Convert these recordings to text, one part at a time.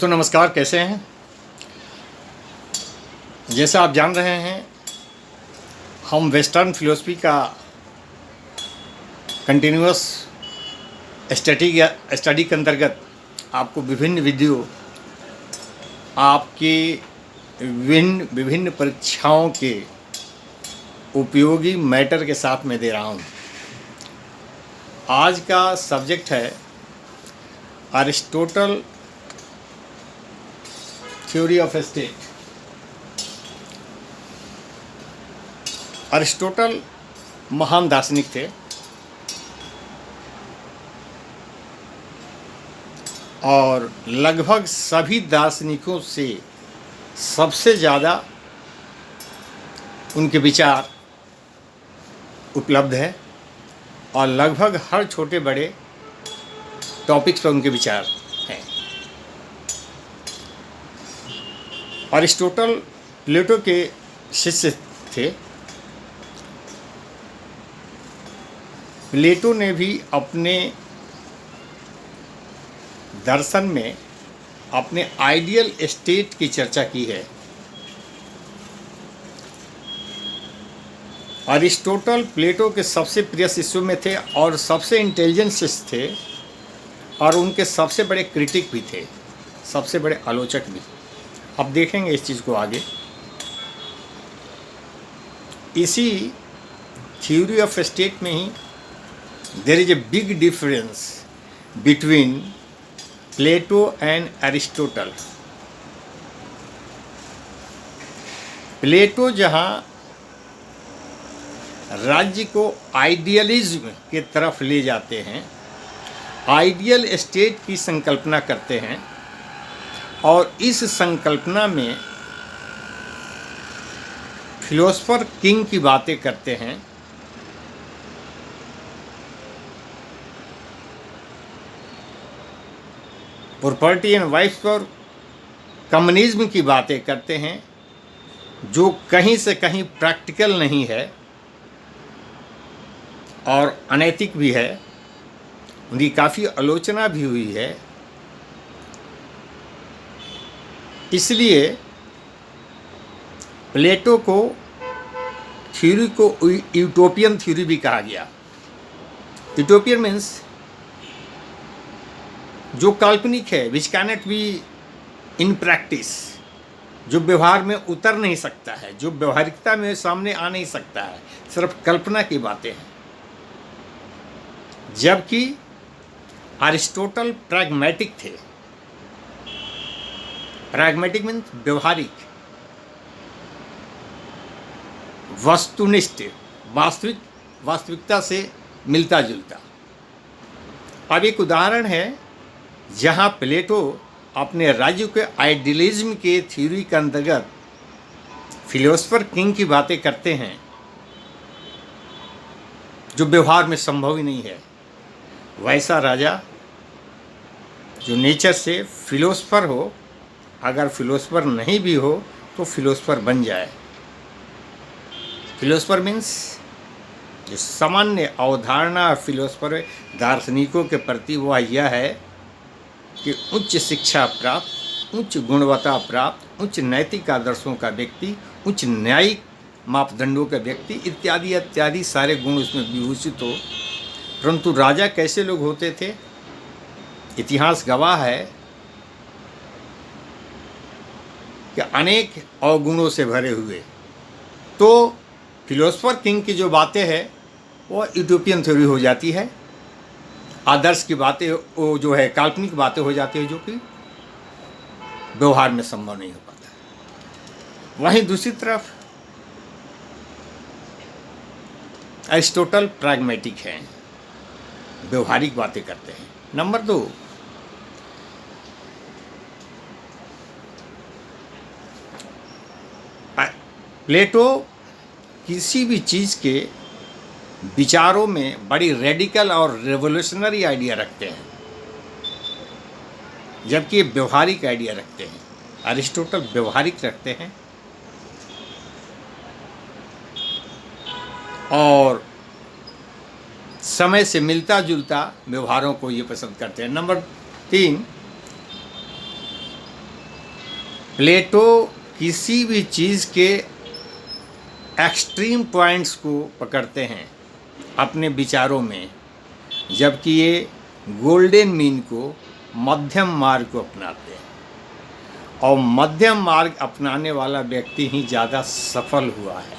दोस्तों नमस्कार, कैसे हैं। जैसा आप जान रहे हैं, हम वेस्टर्न फिलोसफी का कंटिन्यूअस स्टडी के अंतर्गत आपको विभिन्न वीडियो आपकी विभिन्न परीक्षाओं के उपयोगी मैटर के साथ में दे रहा हूं। आज का सब्जेक्ट है Aristotle theory of state. Aristotle महान दार्शनिक थे और लगभग सभी दार्शनिकों से सबसे ज़्यादा उनके विचार उपलब्ध है और लगभग हर छोटे बड़े टॉपिक्स पर उनके विचार हैं। अरिस्टोटल प्लेटो के शिष्य थे। प्लेटो ने भी अपने दर्शन में अपने आइडियल स्टेट की चर्चा की है। अरिस्टोटल प्लेटो के सबसे प्रिय शिष्यों में थे और सबसे इंटेलिजेंट शिष्य थे और उनके सबसे बड़े क्रिटिक भी थे, सबसे बड़े आलोचक भी। अब देखेंगे इस चीज़ को आगे। इसी थ्योरी ऑफ स्टेट में ही there is a big difference between Plato and Aristotle. Plato जहाँ राज्य को आइडियलिज्म के तरफ ले जाते हैं, आइडियल स्टेट की संकल्पना करते हैं और इस संकल्पना में फिलोसफर किंग की बातें करते हैं। प्रॉपर्टी एंड वाइफ और कम्युनिज्म की बातें करते हैं, जो कहीं से कहीं प्रैक्टिकल नहीं है और अनैतिक भी है। उनकी काफ़ी आलोचना भी हुई है। इसलिए प्लेटो को थ्योरी को यूटोपियन थ्योरी भी कहा गया। यूटोपियन मीन्स जो काल्पनिक है, विच कैनट बी इन प्रैक्टिस, जो व्यवहार में उतर नहीं सकता है, जो व्यवहारिकता में सामने आ नहीं सकता है, सिर्फ कल्पना की बातें हैं। जबकि अरिस्टोटल प्रैग्मेटिक थे। प्रैग्मेटिक मीन्स व्यवहारिक, वस्तुनिष्ठ, वास्तविकता से मिलता जुलता। अब एक उदाहरण है जहाँ प्लेटो अपने राज्य के आइडियलिज्म के थ्योरी के अंतर्गत फिलोसफर किंग की बातें करते हैं, जो व्यवहार में संभव ही नहीं है। वैसा राजा जो नेचर से फिलोसफर हो, अगर फिलोसफर नहीं भी हो तो फिलोसफर बन जाए। फिलोसफर मीन्स जो सामान्य अवधारणा फिलोसफर दार्शनिकों के प्रति वह यह है कि उच्च शिक्षा प्राप्त, उच्च गुणवत्ता प्राप्त, उच्च नैतिक आदर्शों का व्यक्ति, उच्च न्यायिक मापदंडों का व्यक्ति इत्यादि इत्यादि सारे गुण उसमें विभूषित हो। परंतु राजा कैसे लोग होते थे? इतिहास गवाह है कि अनेक अवगुणों से भरे हुए। तो फिलोसफर किंग की जो बातें हैं वो यूटोपियन थ्योरी हो जाती है। आदर्श की बातें वो जो है काल्पनिक बातें हो जाती है, जो कि व्यवहार में संभव नहीं हो पाता। वहीं दूसरी तरफ अरिस्टोटल प्रैग्मेटिक हैं, व्यवहारिक बातें करते हैं। नंबर 2, प्लेटो किसी भी चीज़ के विचारों में बड़ी रेडिकल और रेवोल्यूशनरी आइडिया रखते हैं, जबकि ये व्यवहारिक आइडिया रखते हैं। अरिस्टोटल व्यवहारिक रखते हैं और समय से मिलता जुलता व्यवहारों को ये पसंद करते हैं। नंबर 3, प्लेटो किसी भी चीज़ के एक्सट्रीम पॉइंट्स को पकड़ते हैं अपने विचारों में, जबकि ये गोल्डन मीन को, मध्यम मार्ग को अपनाते हैं। और मध्यम मार्ग अपनाने वाला व्यक्ति ही ज़्यादा सफल हुआ है।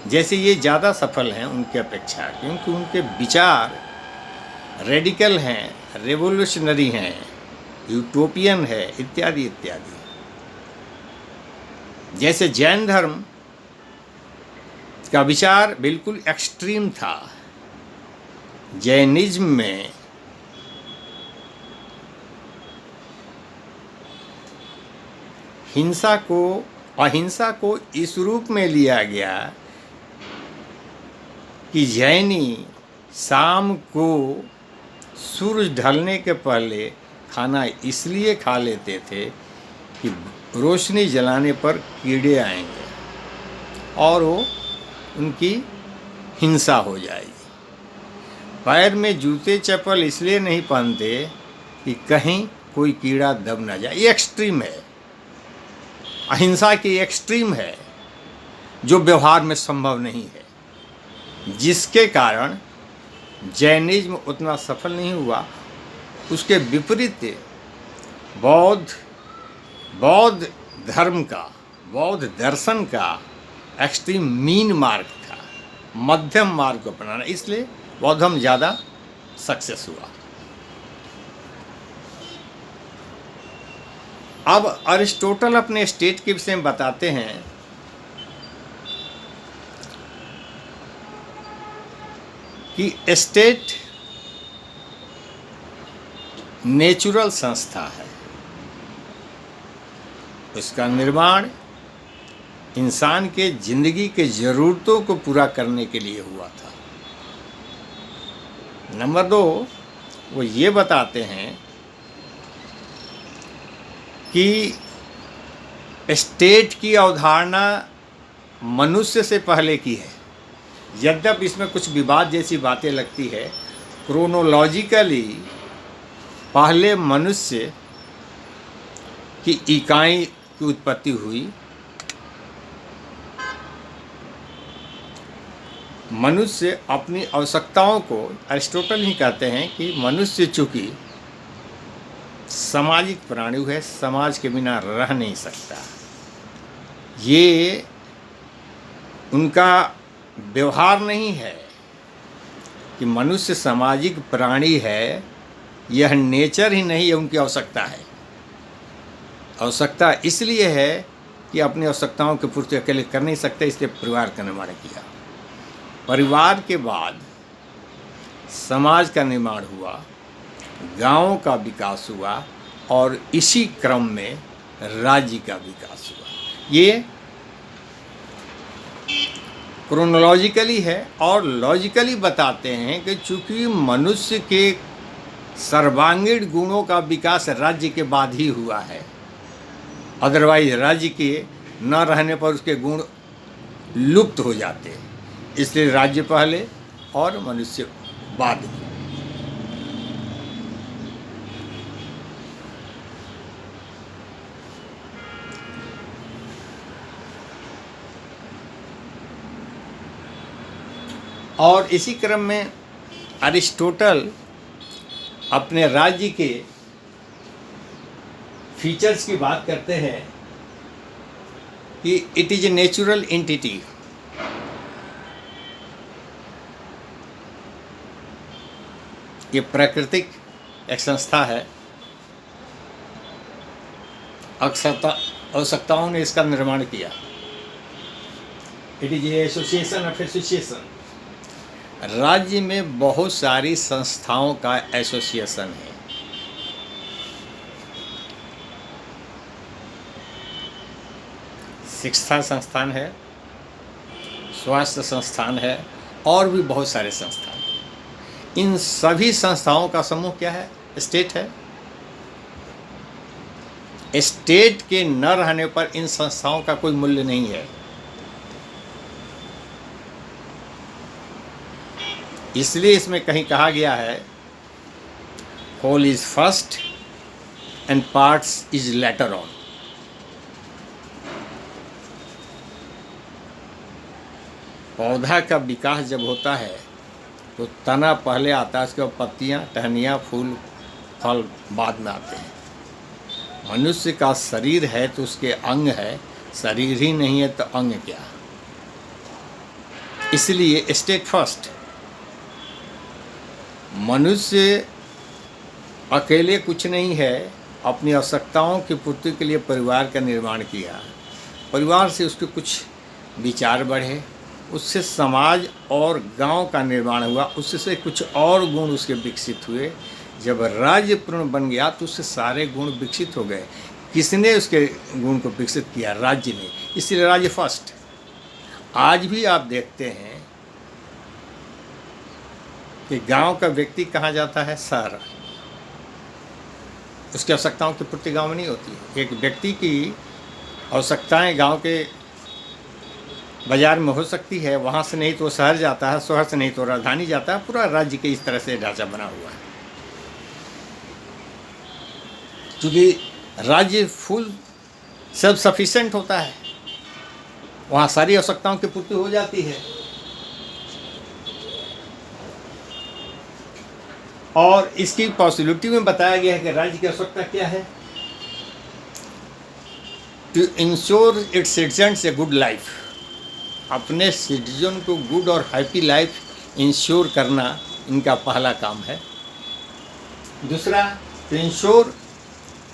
जैसे ये ज़्यादा सफल हैं उनके अपेक्षा, क्योंकि उनके विचार रेडिकल हैं, रेवोल्यूशनरी हैं, यूटोपियन है, इत्यादि इत्यादि। जैसे जैन धर्म का विचार बिल्कुल एक्सट्रीम था। जैनिज्म में हिंसा को, अहिंसा को इस रूप में लिया गया कि जैनी शाम को सूरज ढलने के पहले खाना इसलिए खा लेते थे कि रोशनी जलाने पर कीड़े आएंगे और वो उनकी हिंसा हो जाएगी। पैर में जूते चप्पल इसलिए नहीं पहनते कि कहीं कोई कीड़ा दब ना जाए। ये एक्सट्रीम है, अहिंसा की एक्सट्रीम है, जो व्यवहार में संभव नहीं है, जिसके कारण जैनिज्म उतना सफल नहीं हुआ। उसके विपरीत बौद्ध धर्म का, बौद्ध दर्शन का एक्सट्रीम मीन मार्ग था, मध्यम मार्ग को अपनाना, इसलिए बौद्ध धर्म ज़्यादा सक्सेस हुआ। अब अरिस्टोटल अपने स्टेट के विषय में बताते हैं कि स्टेट नेचुरल संस्था है। उसका निर्माण इंसान के जिंदगी के ज़रूरतों को पूरा करने के लिए हुआ था। नंबर 2, वो ये बताते हैं कि स्टेट की अवधारणा मनुष्य से पहले की है। यद्यपि इसमें कुछ विवाद जैसी बातें लगती है। क्रोनोलॉजिकली पहले मनुष्य की इकाई की उत्पत्ति हुई। मनुष्य अपनी आवश्यकताओं को, अरिस्टोटल ही कहते हैं कि मनुष्य चूँकि सामाजिक प्राणी है, समाज के बिना रह नहीं सकता। ये उनका व्यवहार नहीं है कि मनुष्य सामाजिक प्राणी है, यह नेचर ही नहीं है, उनकी आवश्यकता है। आवश्यकता इसलिए है कि अपनी आवश्यकताओं की पूर्ति अकेले कर नहीं सकते, इसलिए परिवार का निर्माण किया। परिवार के बाद समाज का निर्माण हुआ, गाँव का विकास हुआ और इसी क्रम में राज्य का विकास हुआ। ये क्रोनोलॉजिकली है। और लॉजिकली बताते हैं कि चूँकि मनुष्य के सर्वांगीण गुणों का विकास राज्य के बाद ही हुआ है, अदरवाइज राज्य के न रहने पर उसके गुण लुप्त हो जाते हैं। इसलिए राज्य पहले और मनुष्य बाद में। और इसी क्रम में अरिस्टोटल अपने राज्य के फीचर्स की बात करते हैं कि it is a natural entity. ये प्राकृतिक एक संस्था है। आवश्यकताओं ने इसका निर्माण किया। It is a association of association. राज्य में बहुत सारी संस्थाओं का एसोसिएशन है। शिक्षा संस्थान है, स्वास्थ्य संस्थान है और भी बहुत सारे संस्थान हैं। इन सभी संस्थाओं का समूह क्या है? स्टेट है। स्टेट के न रहने पर इन संस्थाओं का कोई मूल्य नहीं है। इसलिए इसमें कहीं कहा गया है, whole is first and parts is later on. पौधा का विकास जब होता है तो तना पहले आता है, उसके बाद पत्तियाँ, टहनियाँ, फूल, फल बाद में आते हैं। मनुष्य का शरीर है तो उसके अंग है, शरीर ही नहीं है तो अंग क्या। इसलिए स्टेट फर्स्ट। मनुष्य अकेले कुछ नहीं है, अपनी आवश्यकताओं की पूर्ति के लिए परिवार का निर्माण किया। परिवार से उसके कुछ विचार बढ़े, उससे समाज और गांव का निर्माण हुआ, उससे कुछ और गुण उसके विकसित हुए। जब राज्य पूर्ण बन गया तो उससे सारे गुण विकसित हो गए। किसने उसके गुण को विकसित किया? राज्य ने। इसलिए राज्य फर्स्ट। आज भी आप देखते हैं कि गांव का व्यक्ति कहाँ जाता है? शहर। उसकी आवश्यकताओं की पूर्ति गांव में नहीं होती है। एक व्यक्ति की आवश्यकताएं गांव के बाजार में हो सकती है, वहाँ से नहीं तो शहर जाता है, शहर से नहीं तो राजधानी जाता है। पूरा राज्य के इस तरह से ढांचा बना हुआ है। क्योंकि राज्य फुल सेल्फ सफिशिएंट होता है, वहाँ सारी आवश्यकताओं की पूर्ति हो जाती है। और इसकी पॉसिबिलिटी में बताया गया है कि राज्य की आवश्यकता क्या है? To ensure its citizens a good life. अपने सिटीजन को गुड और हैप्पी लाइफ इंश्योर करना इनका पहला काम है। दूसरा, to ensure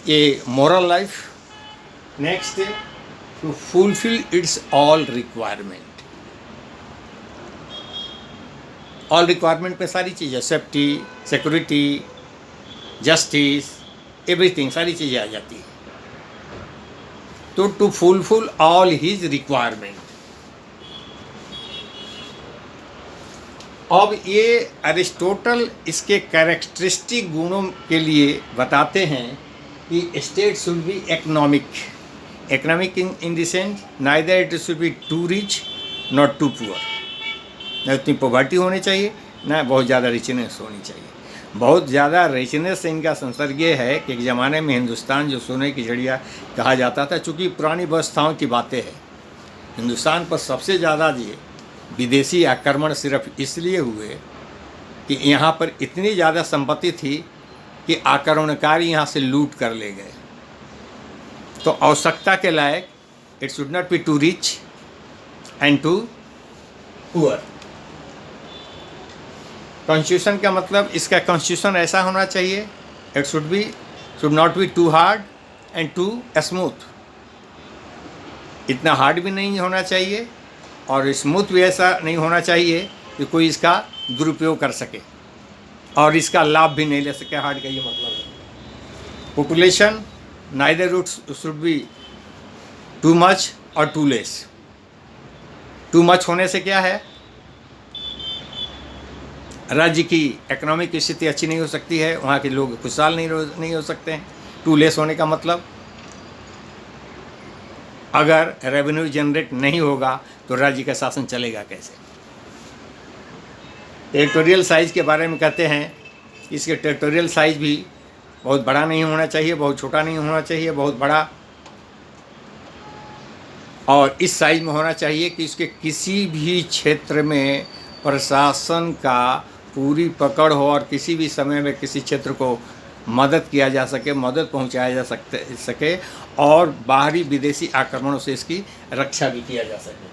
a moral life. Next, to fulfil its all requirement. All requirement में सारी चीज़ें, सेफ्टी, सिक्योरिटी, जस्टिस, एवरीथिंग, सारी चीज़ें आ जाती है। तो to fulfil all his requirement. अब ये अरिस्टोटल इसके कैरेक्टरिस्टिक गुणों के लिए बताते हैं कि state should be economic. Economic in the sense neither it should be too rich not too poor. न उतनी पॉवर्टी होनी चाहिए, न बहुत ज़्यादा रिचनेस होनी चाहिए। बहुत ज़्यादा रिचनेस से इनका संसर्ग ये है कि एक ज़माने में हिंदुस्तान जो सोने की चिड़िया कहा जाता था, चूँकि पुरानी व्यवस्थाओं की बातें हैं। हिंदुस्तान पर सबसे ज़्यादा ये विदेशी आक्रमण सिर्फ इसलिए हुए कि यहाँ पर इतनी ज़्यादा संपत्ति थी कि आक्रमणकारी यहाँ से लूट कर ले गए। तो आवश्यकता के लायक it should not be too rich and too poor. Constitution का मतलब, इसका कॉन्स्टिट्यूशन ऐसा होना चाहिए, it should not be too hard and too smooth. इतना हार्ड भी नहीं होना चाहिए और स्मूथ भी ऐसा नहीं होना चाहिए कि कोई इसका दुरुपयोग कर सके और इसका लाभ भी नहीं ले सके। हार्ड का ये मतलब है। Population neither should be too much और टू लेस। टू मच होने से क्या है, राज्य की इकोनॉमिक स्थिति अच्छी नहीं हो सकती है, वहाँ के लोग खुशहाल नहीं हो सकते हैं। टू लेस होने का मतलब, अगर रेवेन्यू जनरेट नहीं होगा तो राज्य का शासन चलेगा कैसे। टेरिटोरियल साइज के बारे में कहते हैं, इसके टेरिटोरियल साइज भी बहुत बड़ा नहीं होना चाहिए, बहुत छोटा नहीं होना चाहिए, बहुत बड़ा। और इस साइज में होना चाहिए कि इसके किसी भी क्षेत्र में प्रशासन का पूरी पकड़ हो और किसी भी समय में किसी क्षेत्र को मदद किया जा सके, मदद पहुंचाया जा सके और बाहरी विदेशी आक्रमणों से इसकी रक्षा भी किया जा सके।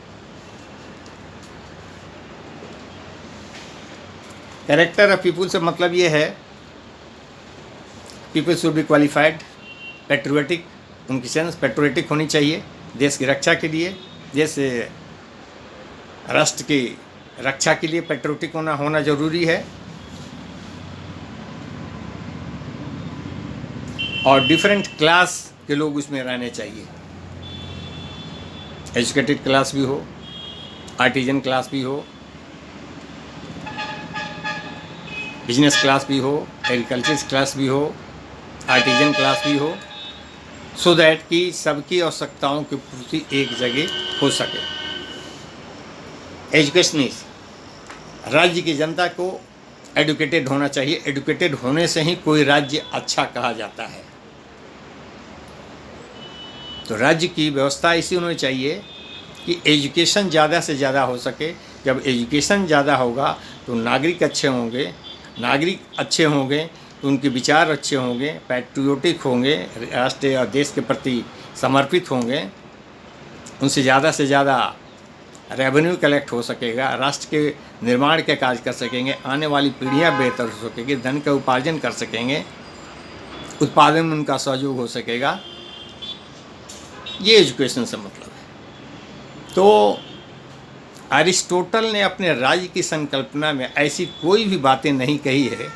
कैरेक्टर ऑफ पीपुल से मतलब ये है, people should be qualified, patriotic, उनकी सेंस पेट्रियोटिक होनी चाहिए देश की रक्षा के लिए, देश राष्ट्र की रक्षा के लिए पेट्रियोटिक होना जरूरी है। और डिफरेंट क्लास के लोग उसमें रहने चाहिए। एजुकेटेड क्लास भी हो, आर्टिजन क्लास भी हो, बिजनेस क्लास भी हो, एग्रीकल्चर क्लास भी हो, आर्टिजन क्लास भी हो, सो दैट कि सबकी आवश्यकताओं की पूर्ति एक जगह हो सके। एजुकेशनिस्ट, राज्य की जनता को एडुकेटेड होना चाहिए। एडुकेटेड होने से ही कोई राज्य अच्छा कहा जाता है। तो राज्य की व्यवस्था ऐसी होनी चाहिए कि एजुकेशन ज़्यादा से ज़्यादा हो सके, जब एजुकेशन ज़्यादा होगा तो नागरिक अच्छे होंगे, नागरिक अच्छे होंगे तो उनके विचार अच्छे होंगे, पैट्रियोटिक होंगे, राष्ट्र और देश के प्रति समर्पित होंगे, उनसे ज़्यादा से ज़्यादा रेवेन्यू कलेक्ट हो सकेगा, राष्ट्र के निर्माण के कार्य कर सकेंगे, आने वाली पीढ़ियां बेहतर हो सकेंगी, धन का उपार्जन कर सकेंगे, उत्पादन में उनका सहयोग हो सकेगा। ये एजुकेशन से मतलब है। तो अरिस्टोटल ने अपने राज्य की संकल्पना में ऐसी कोई भी बातें नहीं कही है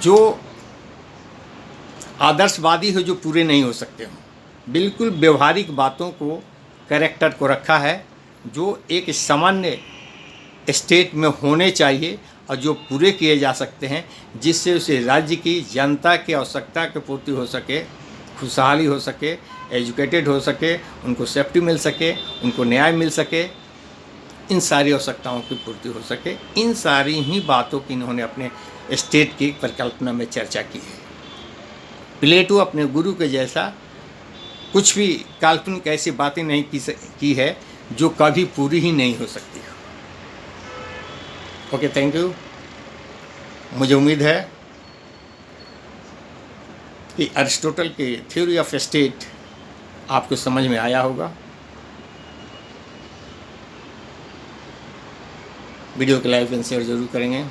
जो आदर्शवादी हो, जो पूरे नहीं हो सकते हों। बिल्कुल व्यवहारिक बातों को, कैरेक्टर को रखा है जो एक सामान्य स्टेट में होने चाहिए और जो पूरे किए जा सकते हैं, जिससे उसे राज्य की जनता की आवश्यकता की पूर्ति हो सके, खुशहाली हो सके, एजुकेटेड हो सके, उनको सेफ्टी मिल सके, उनको न्याय मिल सके, इन सारी आवश्यकताओं की पूर्ति हो सके। इन सारी ही बातों की इन्होंने अपने स्टेट की परिकल्पना में चर्चा की है। प्लेटो अपने गुरु के जैसा कुछ भी काल्पनिक ऐसी बातें नहीं की है जो कभी पूरी ही नहीं हो सकती। Okay, thank you. मुझे उम्मीद है कि अरिस्टोटल की थ्योरी ऑफ स्टेट आपको समझ में आया होगा। वीडियो को लाइक एंड शेयर ज़रूर करेंगे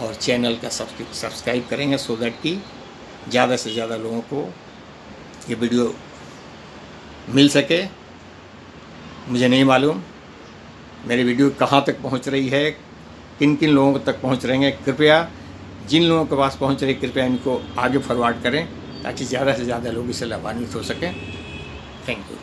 और चैनल का सब्सक्राइब करेंगे सो दैट कि ज़्यादा से ज़्यादा लोगों को ये वीडियो मिल सके। मुझे नहीं मालूम मेरी वीडियो कहाँ तक पहुँच रही है, किन किन लोगों तक पहुँच रहे हैं। कृपया जिन लोगों के पास पहुँच रही, कृपया इनको आगे फॉरवर्ड करें ताकि ज़्यादा से ज़्यादा लोग इससे लाभान्वित हो सकें। Thank you.